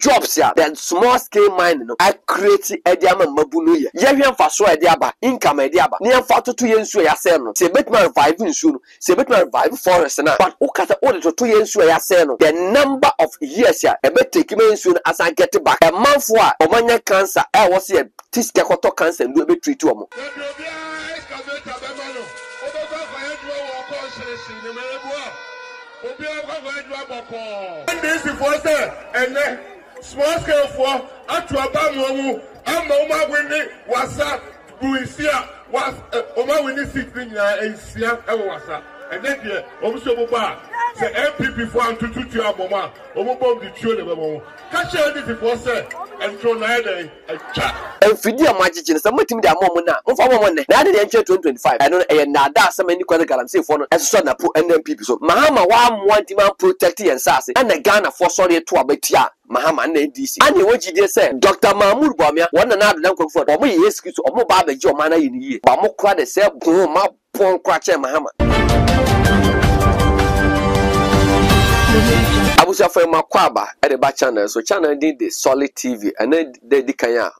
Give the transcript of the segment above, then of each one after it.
jobs ya the small scale mining no I create ediama mabunu ye hwe mfaso ediaba income ediaba ne mfa toto ye nsuo ya se no se betma revive nsuo no se betma revive forest na but ukasa all toto ye nsuo ya se no the number of years ya e betake me nsuo no as I get back a month for omanya cancer e wo se tiske koto cancer ndo be treat omo and this is for say and small scale for atu abamu ama uma wini wasa buisia was uma wini sitting na ensia e wasa and then here omuso boba say MPP for antutu aboma omobom di tuo le bemo ka share this for say and throw na dey a chat enfidi amagigi ne samatimi de amom na mfa mom ne na de enche 2025 eno e na da asema ni kwade galamsey for no eso na pro NPP so mahama wa amwanti man protect yen sase na Ghana for sorry to abatia mahama na NDC ane wogide say Dr. Mahmoud Bawumia wona na adan kwafo omo ye excuse omo ba abaji omo na yini yie ba mo kra de say gun ma pon kra che mahama abusa for makwaba e de ba channel so channel did the Solid TV and de dikanya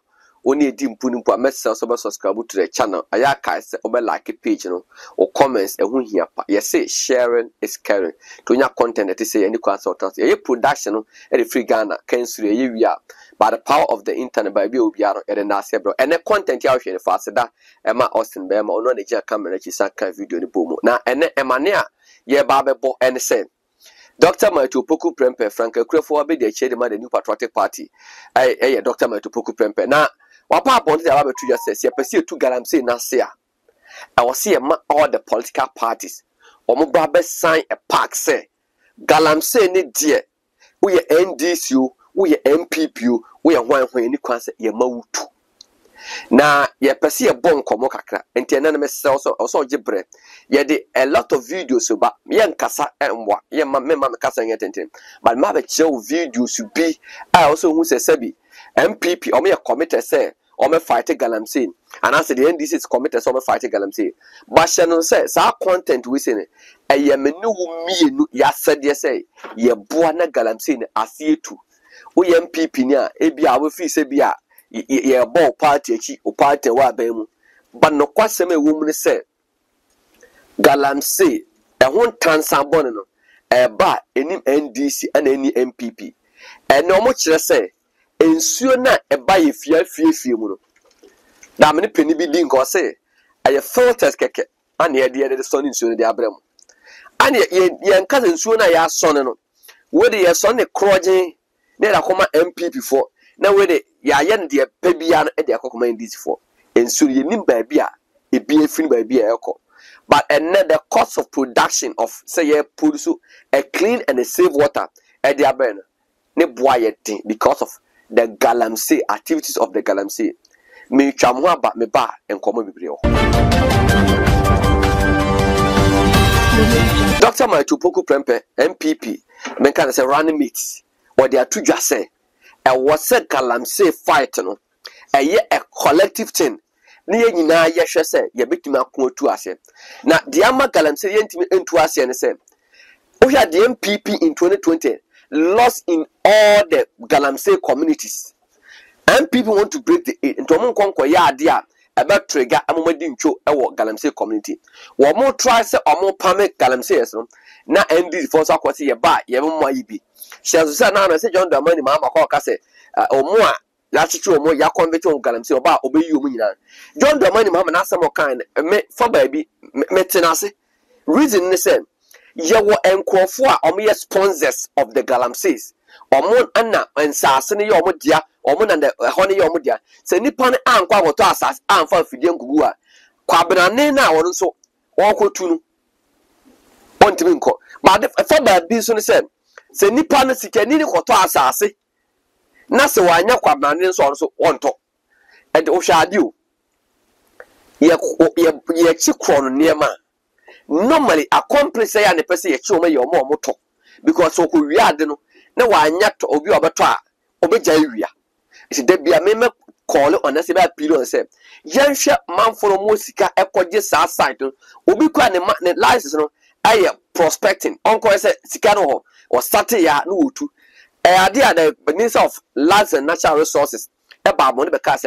oni edi mpuni mpo amesa so be subscribe to the channel aya kai se obe like page no or comments ehun hia pa ye say sharing is caring to nya content that say any kwasa otas ye production no e free Ghana kan sure ye wia by the power of the internet by be obiaro e na ase bro and the content ya hwe fast da e ma Austin be ma ono na ji camera chi saka video ni bomo na ene emane a ye ba be bo ene say Dr. Maitopoku Prempeh Frank Ekrefo be the chairman of the New Patriotic Party. Dr. Maitopoku Prempeh. Now, what happened to the two just says, you pursue to Galamsey Nasia. I was see all the political parties. Omobabe sign a pact say Galamsey ni dear. We are NDCU, we are MPP, we are one when you can say ye mautu. Na ye pesi e bon komo kakra enti ena na me also gibre ye de a lot of videos ba ye nkasa enwa ye ma me kasa nyetenten but ma be chew videos bi I also who say sabi MPP o me committed say o me fight Galamsey and as the NDC is committed so me fight Galamsey but channel say sa content we say e ye me no mienu ya said ye say ye boa na Galamsey ne asietu o ye MPP ni a e bia we fi say bia ye ball party chi o party wa ba mu but no kwasem e wo mu se Galamsey e hon tansan bon no e ba enim NDC and eni MPP e no mo kire se ensuo na e ba ye fie mu no da me ne pani bi din ko se aye filters keke ane ye de so ne ensuo ne de abrem ane ye nka ensuo na ya so ne no we de ye so ne kroje ne da koma MPP for na we de ya yen de pebia no e de akokoma NDC for ensuo ye nim ba bia e bi efin ba bia ekọ but the cost of production of say ye produce a clean and a safe water e de aben ne boa ye tin because of the Galamsey activities of the Galamsey me twamho aba me ba enkomo bibre ho Dr. Maitopoku Prempeh MPP men kan say running mates or they are to just say e was a Galamsey fight no e a collective thing ne ye nyina ye hwe se ye betumi akon otu ase na de ama Galamsey ye ntimi entu ase ne se o hwa the MPP in 2020 lost in all the Galamsey communities. MPP want to break the eight into monkonko ya ade a ebe trigger amomadi ntwo e wo Galamsey community wo mo try se omo pame Galamsey no na ND for so akwose ye ba ye mo ayi bi shezo se na se John Dramani ma makọ ka se omo a ya chichi omo ya convert on Galamsey oba obeyi omo nyina John Dramani ma na asem kan me for ba bi me tenase reason ne se ye wo enkrofo a omo ye sponsors of the Galamseys omo ana ensase ne ye omo dia omo na ho ne ye omo dia se nipa ne ankwa woto asase anfa fidie ngugu a kwabenane na won so wokotu no ontimi nko ba de fa ba bi so ne se nipa ne sikani ne koto asase na se wanya kwabenane so wonto and o hwade o ye chi kro no niema normally accomplice ya ne pese ye chi o ma ye omo to because so ko wiade no na wanya to obi obeto a obeja wia isi de bia me call on se ba pilon se yenhwe manforo mo sika ekoje sa site obi kwa ne license no aye prospecting onko se sika no ho o start ya no wotu idea the Minister of Lands and Natural Resources about money because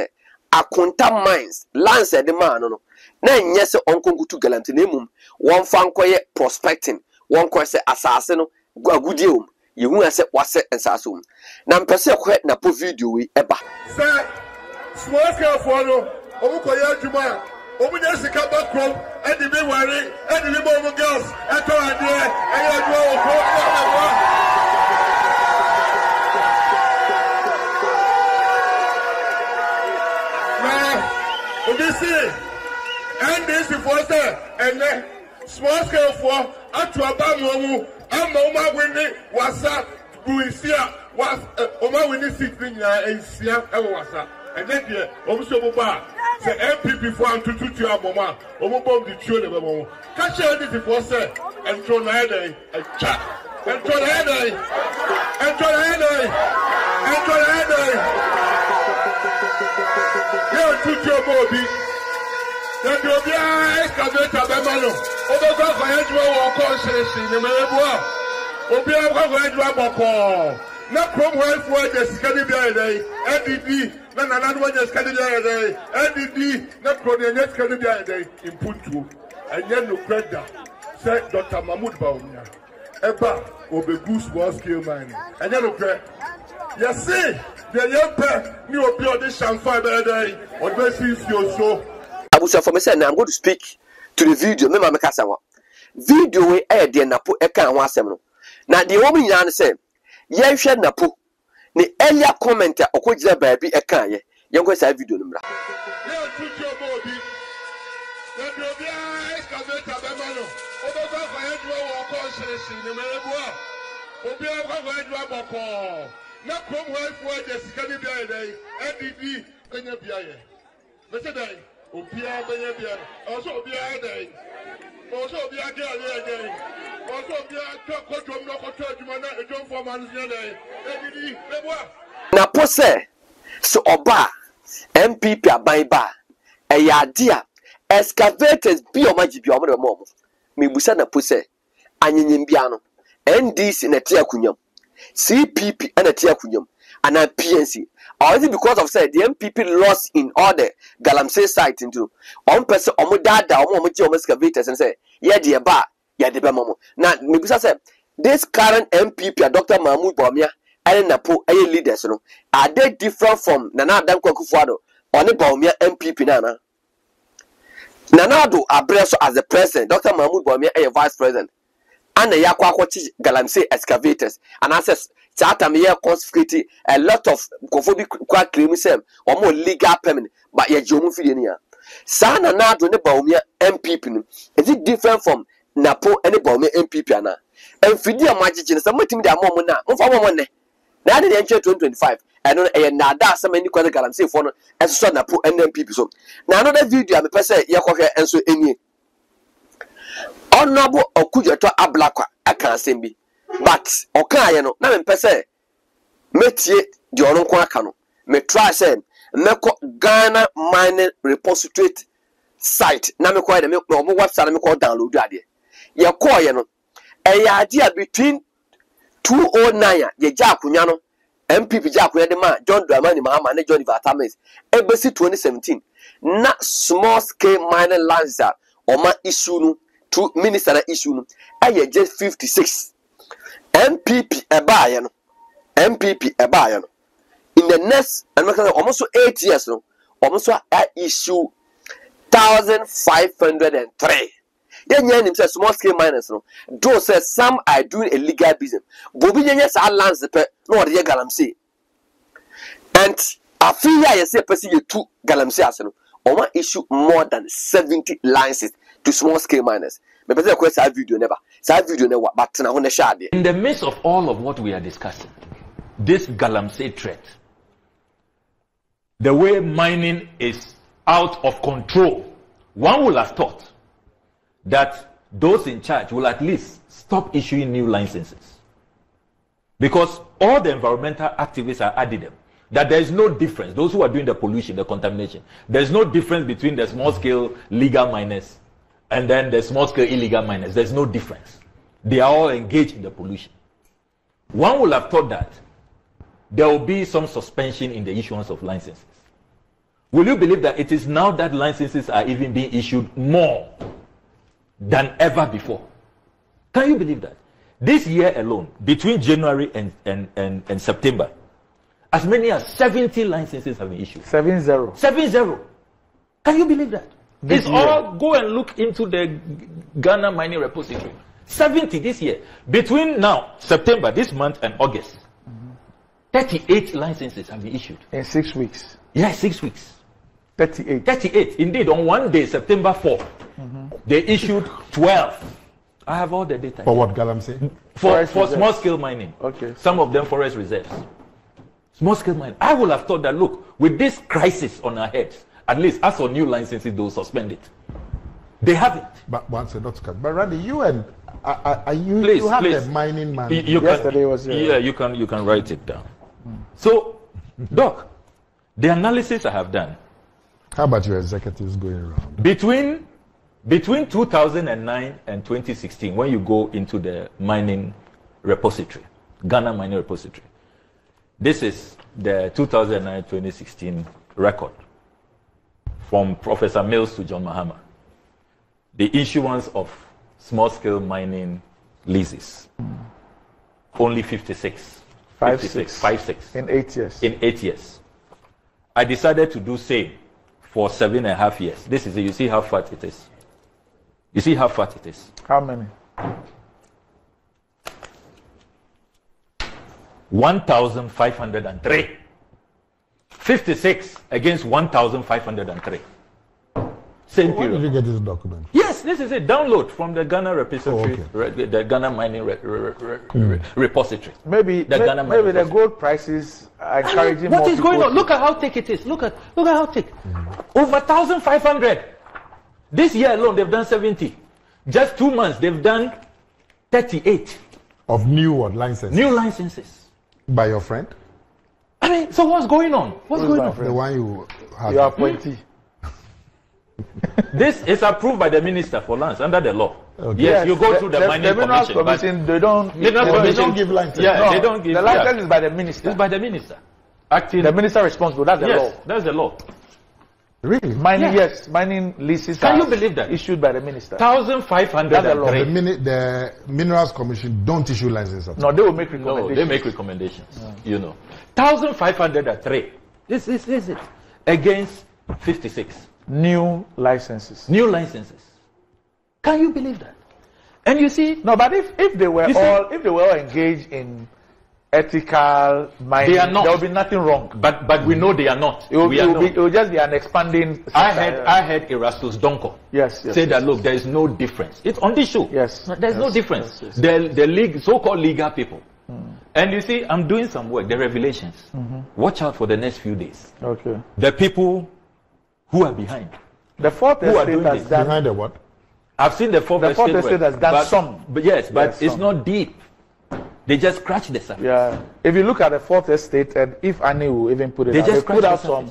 akunta mines lands the man no na nyese onkonkutu galamsey na emum won fan koye prospecting won ko se asase no agudie om yehu ase wase ensase om na mpese ko na po video wi eba say small scale for no omu koye adwuma omu nya sika bakrom e di be wari e di be mo girls e to ade e ya adwo o ko and this for say and small scale for atu abamu ama uma wini wasa buisia was uma wini sit nya ensia e wasa and then there omuso boba say MPP for antutu aboma omubom di tio le bemo ka share this for say and throw na head and chat and throw na head and throw na head and throw na head yo tutu bobi then the Obia excavator Bemano. Obogo for Edward Walker says in the Melbourne. Obia for Edward Walker. Not from where for the Scandinavia day. NDD, none another one just Scandinavia day. NDD, not from the next Scandinavia day in Puntu. And yet no credit. Said Dr. Mahmoud Baumia. Eba, Obegus small scale mining. And yet no credit. You see, the young pair knew a pure dish and 5 day. Or the sees you so. Abusa for me say I'm going to speak to the video me ma me kasa wa video we e de napo e kan ho asem no na de wo nyina ne say ye hwe napo ni earlier comment okogira baabi e kan ye ye nko say video no mra Obia Benya, also Obia Day, also Obia Day, also Obia Cotum Nocotuma, John Foreman's Day, na pose so oba MPP abaiba e ya dia excavators bi o magi bi o mo me busa na pose anyenyem bia no NDC na tia kunyam CPP na tia kunyam ana PNC or is it because of say the MPP lost in all the Galamsey site into one person omo dada omo ji omo excavators and say yeah the ba yeah the momo na me bisa say this current MPP Dr. Mahmoud Bawumia and Napo leaders no are they different from Nana Dankwa Akufo-Addo or the Bawumia MPP nana Nana-Addo abreso as the president Dr. Mahmoud Bawumia a vice president and the yakwa kwachi Galamsey excavators and access Chata me consecrate a lot of conformity claim sem or more legal permanent but ye jomu fidia sana na do ne Bawumia MPP is it different from Napo any Bawumia MPP ana and fidia magicin some team dia mom na mfa mom ne na de 2025 and na da some any kwada Galamsey for no eso Napo MPP so na another video me pese ye kohwe enso enie Honorable Okujeto Ablakwa aka asembi but okaye no na me pese metie di ono nko aka no me try say meko Ghana mining repository site na me ko de me omo website na me ko download ade ye ko ye no e ya ade between 209 ye ja akonya no MPP ja akonya de ma John Dramani Mahama na John Vatamis ebesi 2017 na small scale mining lands oma issue no to minister na issue no aye just 56 MPP ebaye no MPP ebaye no in the next almost 8 years no almost issue 1503 yeah him say small scale miners no do say some are doing illegal business bobi nyanya sa lands pe no de Galamsey and afia ye say person ye two Galamsey as no oma issue more than 70 licenses to small scale miners. In the midst of all of what we are discussing, this Galamsey threat, the way mining is out of control, one would have thought that those in charge will at least stop issuing new licenses. Because all the environmental activists are adding them. That there is no difference. Those who are doing the pollution, the contamination, there's no difference between the small-scale legal miners and then the small-scale illegal miners. There's no difference. They are all engaged in the pollution. One would have thought that there will be some suspension in the issuance of licenses. Will you believe that it is now that licenses are even being issued more than ever before? Can you believe that? This year alone, between January and September, as many as 70 licenses have been issued. 70. 70. Can you believe that? This It's year. all, go and look into the Ghana Mining Repository. 70 this year. Between now, September, this month, and August, 38 licenses have been issued. In 6 weeks. Yes, 6 weeks. 38. 38. Indeed, on one day, September 4, they issued 12. I have all the data. For what, Galamsey? For Forest small scale mining. Okay. Some of them forest reserves. Small scale mining. I would have thought that, look, with this crisis on our heads, at least as for new licenses, they will suspend it. They haven't. But once a not but Randy, you and are you Please, you have please. the mining man. You Yesterday was yeah, you can write it down. So, Doc, the analysis I have done How about your executives going around? between 2009 and 2016, when you go into the mining repository, Ghana Mining Repository, this is the 2009-2016 record from Professor Mills to John Mahama. The issuance of small-scale mining leases, only 56. 56. In 8 years. In 8 years. I decided to do same for 7.5 years. This is it. You see how fat it is. You see how fat it is. How many? 1,503. 56 against 1,503. Same Where did period. you get this document? Yes, this is a download from the Ghana repository, the Ghana Mining Repository. Maybe The Ghana maybe Mining the Repository. gold prices are encouraging What more is going people on? Look at how thick it is. Look at how thick. Over 1,500. This year alone, they've done 70. Just 2 months, they've done 38 Of new what licenses? new licenses. By your friend? I mean, so what's going on? What's Who's going my on? friend? The one you had. Your appointee. This is approved by the Minister for Lands under the law. Okay. Yes, you go through the mining Minerals commission. but Commission, they don't. Minerals They Commission don't give license. Yeah, No, they don't give. the license is by the minister. It's by the minister. Acting. The minister responsible. That's the yes, law. that's the law. Really? Mining, Yeah. yes, mining leases. Can are you believe that? Issued by the minister. 1,503. The Minerals Commission don't issue licenses. No, they will make No, recommendations. they make recommendations. You know, 1,503. This is it against 56 new licenses. new licenses. Can you believe that? And you see, No, but if they were You see- all engaged in ethical mining, They are not. there will be nothing wrong. but we know they are not. It will, We it are will, be, not. it will just be an expanding. I sector. heard Erastus Donko Yes, say yes, that yes. look, there is no difference. It's on this show. Yes, There's no yes, difference. yes, The league, so-called legal people. And you see, I'm doing some work, the revelations. Watch out for the next few days. Okay. The people who are behind. The fourth Who are estate doing has this? done. Behind the what? I've seen the fourth The fourth estate estate work, has done but- some. But yes, but Yes, it's some. not deep. They just scratch the surface. Yeah. If you look at the fourth estate, and if Annie will even put it, They out, just they put out scratch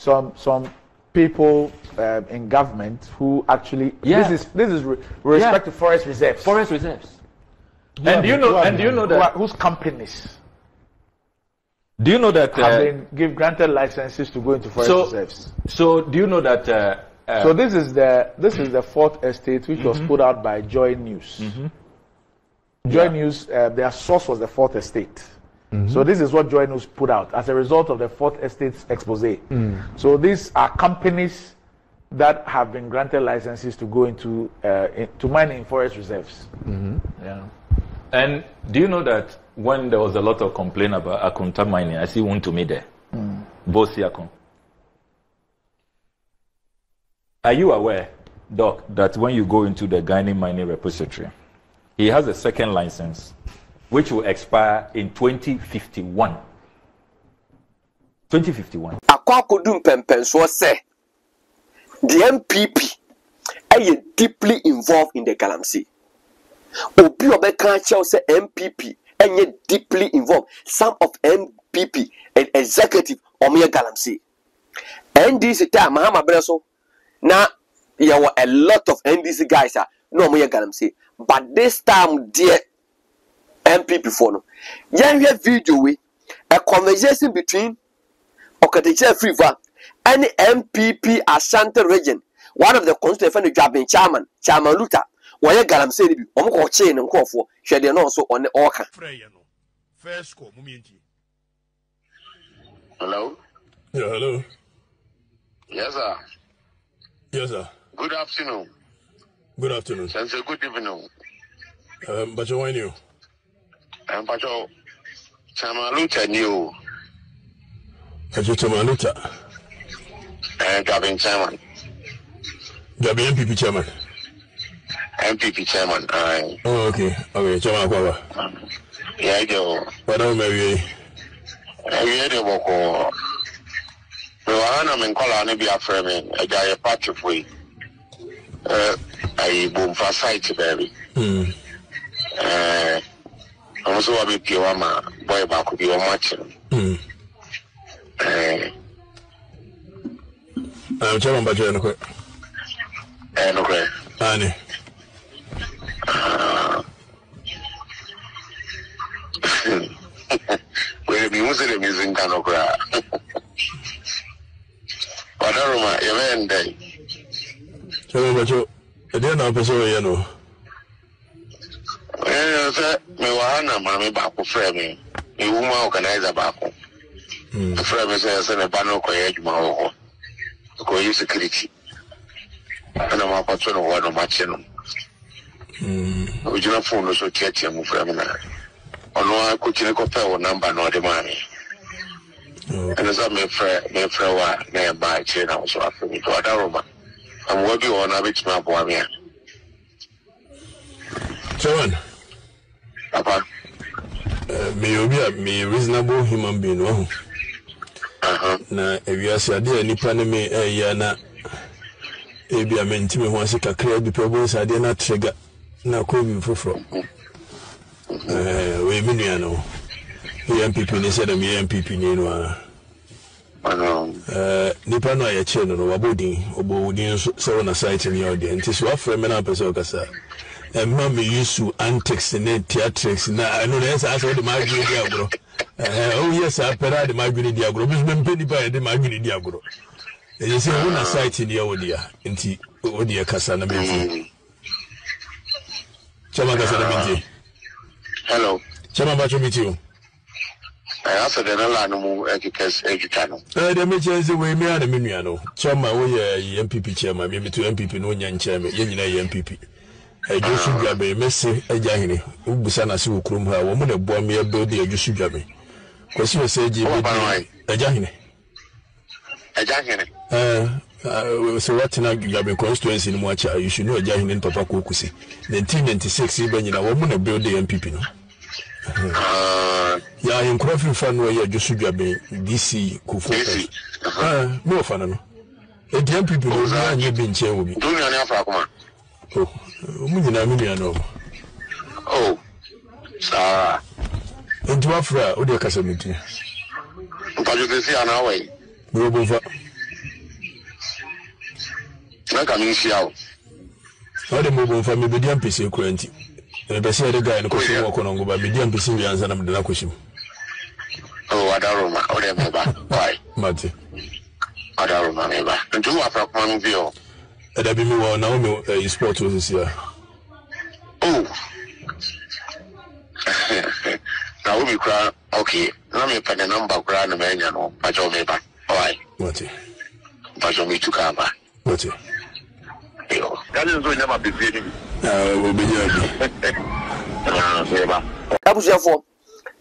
the some people in government who actually Yeah. this is with respect to forest reserves. Forest reserves. Yeah, And do you but know? who are And do you know that? whose companies Do you know that? have been granted licenses to go into forest So, reserves? so do you know that? So this is the fourth estate which was put out by Joy News. Joy News, their source was the fourth estate. So this is what Joy News put out as a result of the fourth estate's expose. So these are companies that have been granted licenses to go into to mine in forest reserves. Yeah. And do you know that when there was a lot of complaint about Akunta mining, I see one to me there, Both Siakon. Are you aware, Doc, that when you go into the Ghana Mining Repository, he has a second license which will expire in 2051. 2051. akɔ akɔdu mpɛmpɛnsoɔ sɛ the MPP ɛyɛ deeply involved in the galamsey. Obi ɔbɛka akyɛw sɛ MPP ɛnyɛ deeply involved. Some of MPP and executive ɔmo yɛ galamsey. NDC time Mahama brɛ so na yɛwɔ a lot of NDC guys a na ɔmo yɛ galamsey. But this time deɛ MPP for no. Yɛnhwɛ video we a conversation between Okateche Friva and MPP Ashanti region. One of the constituent chairman Luther. Why Galam said, Omko chain and call for Shady also on the Orca. First call, Muminti. Hello? Yeah, hello. Yes, sir. Yes, sir. Good afternoon. Good afternoon. Since a good evening. But you want you? Pacho Chamaluta new. Pacho Chamaluta. Gavin Chairman. Gavin MPP Chairman. MPP Chairman. Oh, okay. Okay, Chairman Kwaba. Yeah, yo. What are you? I the Boko. I'm in Colony be a friend. I got a patch of way. I boom for sight, baby. I'm so a bit Pioma, boy back could be a match. I'm Chairman Bajan. Okay. Annie. We'll be Muslim using Kanokra. Wadaruma, you may end day. Chairman Bajo, I didn't know you know. Me wana mami baako frɛ me woman organizer baako frɛ me sɛ ne ba no kɔyɛ adwuma wɔ hɔ kɔyɛ security ana makɔto no hɔ no makye no ogyina phone no so tiatia mu frɛ me na ɔno akɔkyine kɔpɛ wo number na ɔde maa me ɛne sɛ mefrɛ wo a na ɛba akyire na wo so afɛ me to adaroma amoa bi wɔ no abɛtumi aboa me a Chairman. Papa. Me reasonable human being. Na ewiase ade nipa ne me ya na ebi amenti me ho ase kakra bi pebo ade na trigger na ko bi foforo. We me nua no. MPP ne se da me MPP ne no a. Nipa no ya che no wabodin obodin so na site ne ya ode nti so afre me na pese okasa. Mama used to antics and theatrics. Now I know that's also the Marguerite Diagro. Oh, yes, I parade the Marguerite Diagro. Miss Penny by the Marguerite Diagro. They say, one site in the Odia, into Odia Casana Minty. Chama Casana Minty. Hello. Chama Bacho meet you. I answered the Lano educator. The major way me and the Miniano. Chama, we MPP chairman, maybe to MPP no young chairman, MPP. Ejusu dwabe mese ejahene ubusa na se okrum ha wo mo de bo me build ejusu dwabe kwesi we say jibe ejahene so what na dwabe constituency ni mo acha you should know ejahene in papa kokusi 1996 ibe nyina wo mo na build MPP no ya in crofin fan no ye ejusu dwabe DC kufo no fan no e MPP no na nye bi nche wo bi dunia ni afa akoma oh mujina no oh sa nti wafra o de kasa meti mpajo de si ana we no bofa na ka mi sia o de mo bofa me be di ampese kuranti e be se de guy no ko so wo kono ngoba me di ampese wi anza na me de na koshim oh adaroma o de me ba why mate adaroma me ba nti wafra kuma mi bi o da bi mi wo na o me sport o sia oh na we be cry okay na me pay the number cry na me nya no pajo me ba why mate pajo me tu ka ba mate yo kali nzo nya ma be vie ni o be nya bi me ba Abusiafo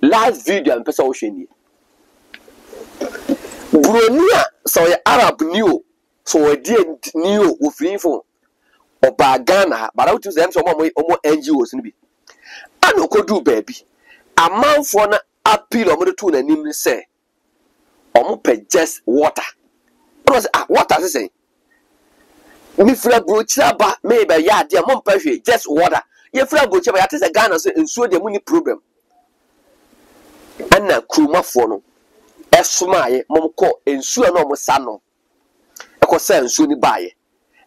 last video am pesa wo hwe ni Buronia so ye Arab new so we die new ofrinfo oba Ghana but out to them so omo NGOs ni bi ano kodu baabi amanfo na appeal omo to na nim ni say omo pe just water water say mi fra brochira ba me ba ya de mo mpa hwe just water ye fra brochira ba ya te say Ghana so ensuo de mu ni problem ana krumafo no esumaaye mo ko ensuo na omo sa no eko say ensuo ni baaye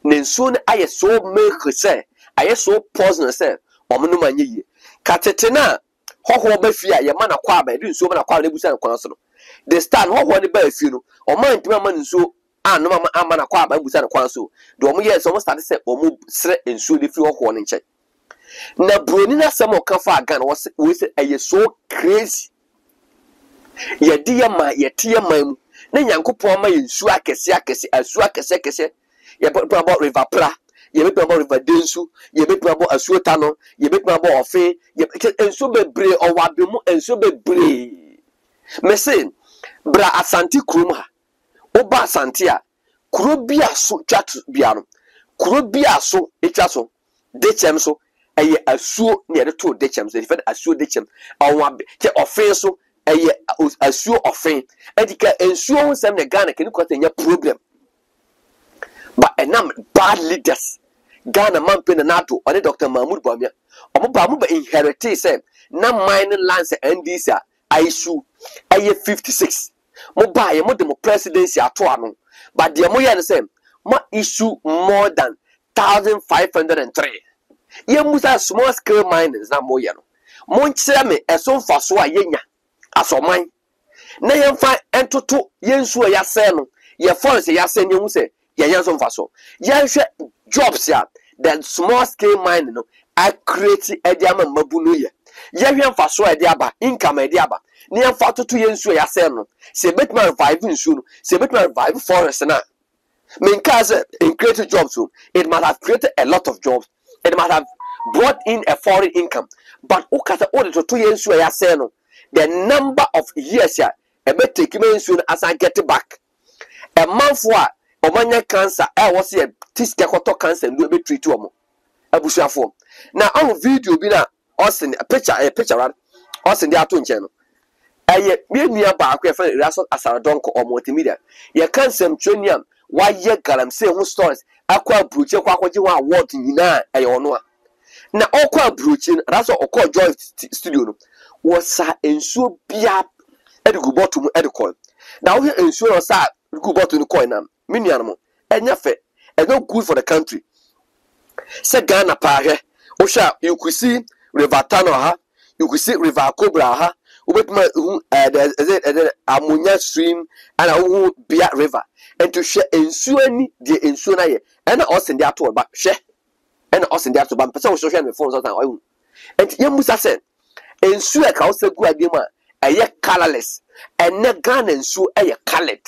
na ensuo ni aye so make say aye so poison say omo no manye yi katete na ho ba fi a ye ma na kwa ba di nsuo ma na kwa na busa na kwa so no the stand ho ne ba fi no o ma ntima ma nsuo no ma na kwa ba busa na kwa so de o mo ye so mo start say o mo sre nsuo de fi ho ne nche na broni na sam o kan fa gan we say aye so crazy ye di ya ma ye tie ma mu na Nyankopon ma ye nsuo akese asu akese ye be about river pra ye be about river densu ye be about asuota no ye be about ofe ye enso bebre o wabemu enso bebre me say bra asante krum ha oba asante a kuro bia so twatu bia no kuro bia so etwa so de chem so eye asuo ne de to de chem so de asuo de chem awon ke ofe so eye asuo ofe edika ensuo ho sem ne Ghana ke ni kwata nya problem but enam bad leaders Ghana man pe na nato or Dr. Mahmoud Bawumia omo ba inherit say na mining lands NDC a aisu aye 56 mo ba ye mo dem presidency ato ano but the mo ye the same ma issue more than 1503 ye musa small scale miners na mo ye no mo nkyere me eso mfaso a yenya asoman na ye mfa entoto ye nsu ya se no ye force ya se nyu se ye yanso mfaso ye hwe jobs ya the small scale mining no I create ediama mabunu ye hwe mfaso e de aba income e de aba na ye mfa toto ye nsu ya se no se betman revive nsu no se betman revive forest na mean cause in creating jobs it must have created a lot of jobs it must have brought in a foreign income but ukata all to ye nsu ya se no the number of years ya e be take me nsu no as I get it back a month for omanya cancer was here tiske koto cancer ndo be treat omo abusuafo na on video bi na osin a picture right osin dey ato nche no eye me nua ba akwa fa raso asaradonko o multimedia ye cansem tronium wa ye galamse hu stories akwa bruche kwa akwaje wa award nyina eye ono a na okwa bruche raso okọ joy studio no wosa ensuo bia edigu bottom edicol na wo ensuo sa edigu bottom coin na minianmo enya fe no good for the country se Ghana pare osha you could see River Tano ha you could see River Cobra ha ubetuma ammonia stream and Bia River and to share ensuo ni de ensuo na ye and us in the ato ba hwe and us in the ato ba person so hwe me phone so tan oyu and ye musa say ensuo e ka o se gu adem a eye colorless and ne Ghana ensuo eye colored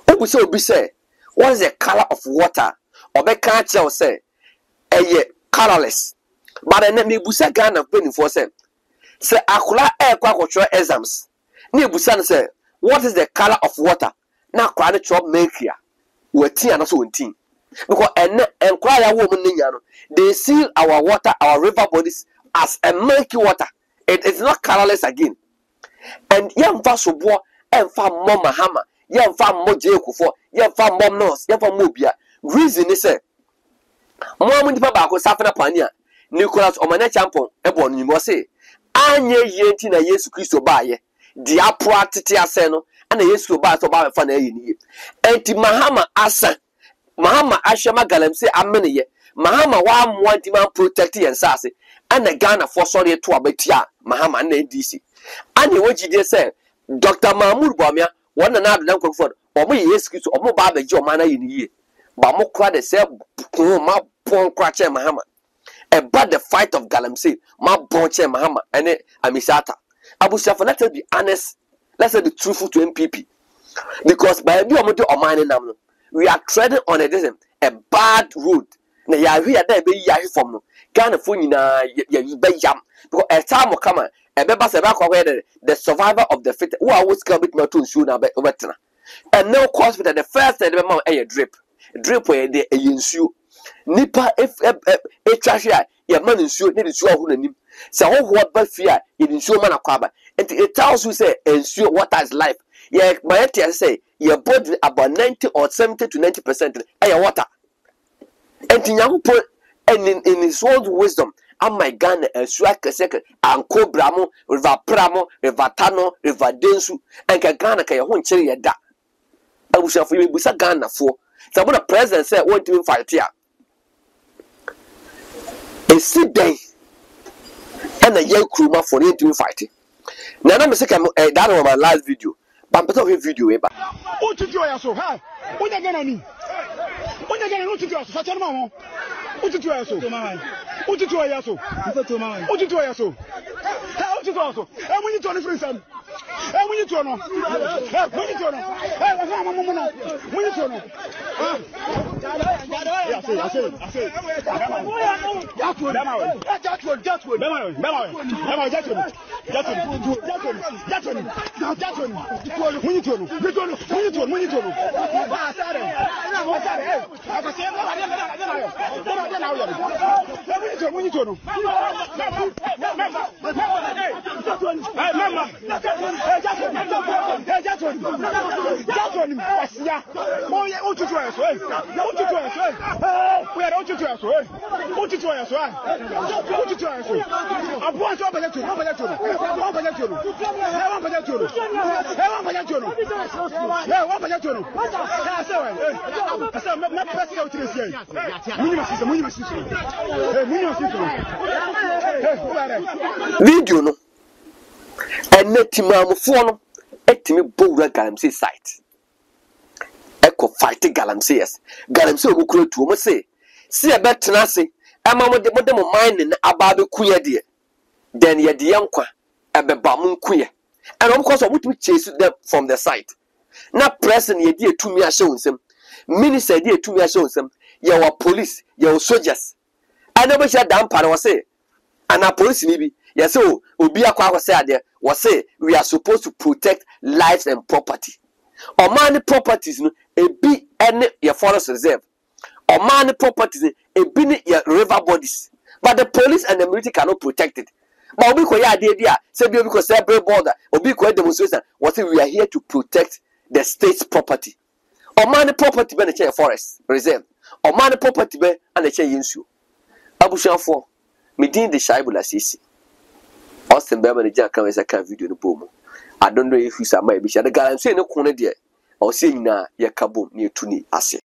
obu say what is the color of water obeka che say eye colorless but then me busa Ghana penifo say akula kwa kwotro exams na ebusa no say what is the color of water na akula ne chop mercury wati ana so wontin because enkwa ya wo mun nya no they see our water our river bodies as a milky water it is not colorless again and yemfa sobo emfa mo mahama yemfa mo jekufo yemfa mo nurse yemfa mo bia reason is say mo amundipa ba ko safena pania Nicholas Omane Champon ebo nyimo say anye yenti na Yesu Kristo baaye dia proatete ase no ana Yesu ba so ba fa na ayi ni enti mahama asa mahama ahwema galamse ameneye mahama wa amwanti man protect yensase ana Ghana for sorry to abatia mahama na NDC anye wogide say Dr. Mahmoud Bawumia wona na adan kwafo omo Yesu Kristo omo ba abaji o mana ayi ni ba mo kra de say ko ma pon kra che mahama about the fight of Galamsey, my bonche Mahama, and Amisata. Abu Shafa, let us be honest, let's be truthful to MPP. Because by the moment of mining, we are treading on a bad road. Now, you are here, there be yahi from no. Ghana Funina, you be yam. Because a time will come, and the survivor of the fit, who always come with my two soon, and no cause with the first element a drip where they ensue. Nipa trashia ya man nsuo ne nsuo ho nanim se ho ho ba fia ye nsuo man akwaba and it tells you say nsuo water is life ye my tia say your body about 90 or 70 to 90% aye water and nyankopon and in his own wisdom am my Ghana nsuo akese anko bramo river pramo river tano river densu and Ghana ka ye ho nkyere ye da abusafo ye busa Ghana fo so the president say want to fight here. A sit day and a young crewman for him to fight. Now, I'm saying that was my last video. But I'm talking video. What did you so? What are you going to what are you going to do? Such a man. What did you so? What did you so? What did you so? How did you so? And when you turn the free son, and when you turn on, when you turn on, when you turn on, video no and let him phone at me Bora Galamsey site. Echo fight Galamsey, yes. Galamsey will create to say, see a bet Tenassi, a mamma de modem mine in Ababe queer dear. Then ye the youngqua, a bebamun queer. And of course, I would chase them from the site. Not present ye dear to me, I shows him. Minister dear to me, I shows him. Your police, your soldiers. I never shut down Pana say. And our police maybe, yes, so Ubia Kwa said there was say we are supposed to protect lives and property. Or money properties, no, a be any your forest reserve. Or money properties, a be your river bodies. But the police and the military cannot protect it. But we could idea, say because separate border, or be quite demonstration, what we are here to protect the state's property. Or money property be the forest reserve. Or money property be and the change you. Abushan for. Me din the Shaibula Sisi. Austin Beverly Jack comes a can video the boom. I don't know if you might be shot. The guy I'm saying no corner there. Or saying na ya kabum near Tuni Ase.